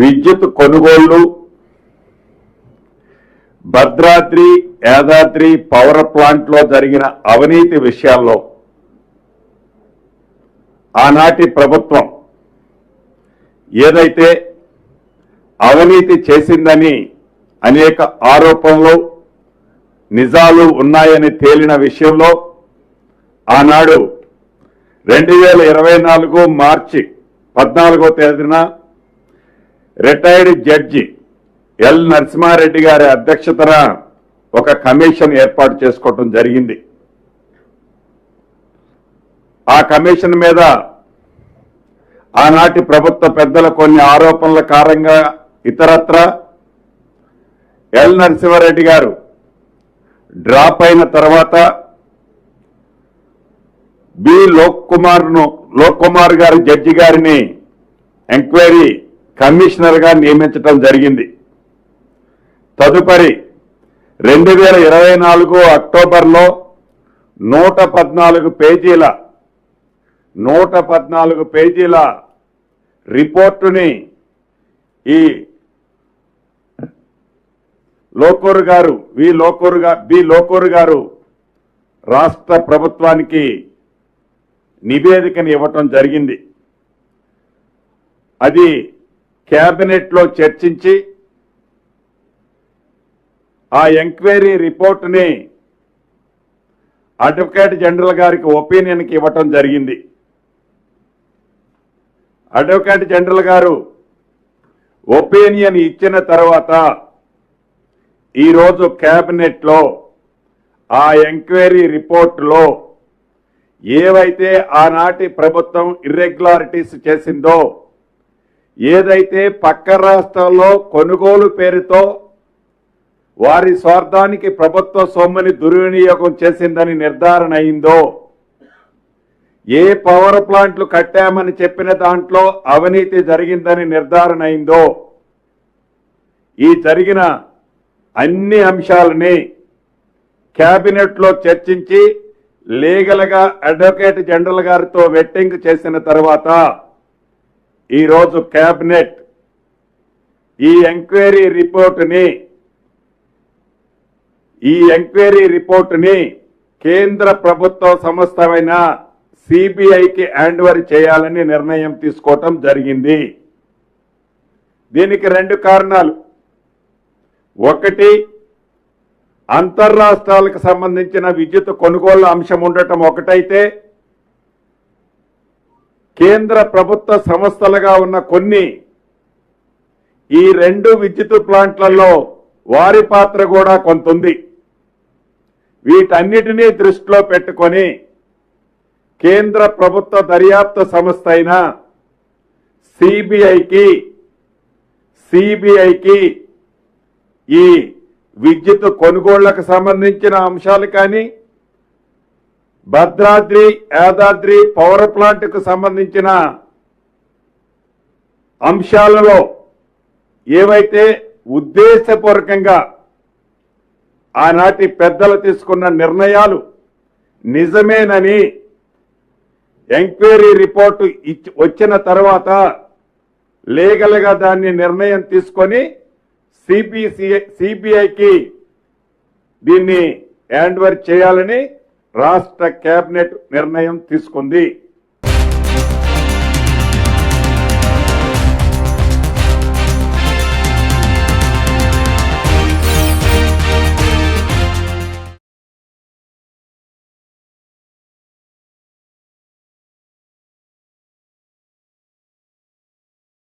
విద్యుత్ కొనుగోళ్లు, Bhadradri Yadadri power plant లో జరిగిన అవినీతి విషయాల్లో ఆనాటి ప్రభుత్వం ఏదైతే అవినీతి చేసిందని అనేక ఆరోపణలు నిజాలు ఉన్నాయని తేలిన విషయంలో ఆనాడు 2024 మార్చి 14వ తేదీన రిటైర్డ్ జడ్జి ఎల్ నరసింహారెడ్డి గారి అధ్యక్షతన ఒక కమిషన్ ఏర్పాటు చేసుకోవడం జరిగింది. ఆ కమిషన్ మీద ఆనాటి ప్రభుత్వ పెద్దల కొన్ని ఆరోపణల కారణంగా ఇతరత్ర ఎల్ నరసింహారెడ్డి గారు డ్రాప్ అయిన తర్వాత బి లోక్ కుమార్ గారి జడ్జి గారిని ఎంక్వైరీ కమిషనర్ గా నియమించడం జరిగింది. తదుపరి 2024 అక్టోబర్లో 114 పేజీల రిపోర్టుని ఈ బి లోకూర్ గారు రాష్ట్ర ప్రభుత్వానికి నివేదికను ఇవ్వటం జరిగింది. అది కేబినెట్ లో చర్చించి ఆ ఎంక్వైరీ రిపోర్టుని అడ్వకేట్ జనరల్ గారికి ఒపీనియన్కి ఇవ్వటం జరిగింది. అడ్వకేట్ జనరల్ గారు ఒపీనియన్ ఇచ్చిన తర్వాత ఈరోజు కేబినెట్ లో ఆ ఎంక్వైరీ రిపోర్టులో ఏవైతే ఆనాటి ప్రభుత్వం ఇర్రెగ్యులారిటీస్ చేసిందో, ఏదైతే పక్క రాష్ట్రాల్లో కొనుగోలు పేరుతో వారి స్వార్థానికి ప్రభుత్వ సొమ్ముని దుర్వినియోగం చేసిందని నిర్ధారణ అయిందో, ఏ పవర్ ప్లాంట్లు కట్టామని చెప్పిన దాంట్లో అవినీతి జరిగిందని నిర్ధారణ అయిందో, ఈ జరిగిన అన్ని అంశాలని కేబినెట్ లో చర్చించి లీగల్ గా అడ్వకేట్ జనరల్ గారితో వెట్టింగ్ చేసిన తర్వాత ఈరోజు కేబినెట్ ఈ ఎంక్వైరీ రిపోర్టుని కేంద్ర ప్రభుత్వ సంస్థమైన సిబిఐకి హ్యాండ్ ఓవర్ చేయాలని నిర్ణయం తీసుకోవటం జరిగింది. దీనికి 2 కారణాలు. ఒకటి, అంతర్రాష్ట్రాలకు సంబంధించిన విద్యుత్ కొనుగోళ్ల అంశం ఉండటం ఒకటైతే, కేంద్ర ప్రభుత్వ సంస్థలుగా ఉన్న కొన్ని ఈ 2 విద్యుత్ ప్లాంట్లలో వారి పాత్ర కూడా కొంత ఉంది. వీటన్నిటినీ దృష్టిలో పెట్టుకొని కేంద్ర ప్రభుత్వ దర్యాప్తు సంస్థ అయిన సిబిఐకి ఈ విద్యుత్ కొనుగోళ్లకు సంబంధించిన అంశాలు కానీ, భద్రాద్రి యాదాద్రి పవర్ ప్లాంట్ కు సంబంధించిన అంశాలలో ఏవైతే ఉద్దేశపూర్వకంగా ఆనాటి పెద్దలు తీసుకున్న నిర్ణయాలు నిజమేనని ఎంక్వైరీ రిపోర్టు వచ్చిన తర్వాత లీగల్ గా దాన్ని నిర్ణయం తీసుకొని సిబిఐకి దీన్ని హ్యాండ్ ఓవర్ చేయాలని రాష్ట్ర కేబినెట్ నిర్ణయం తీసుకుంది.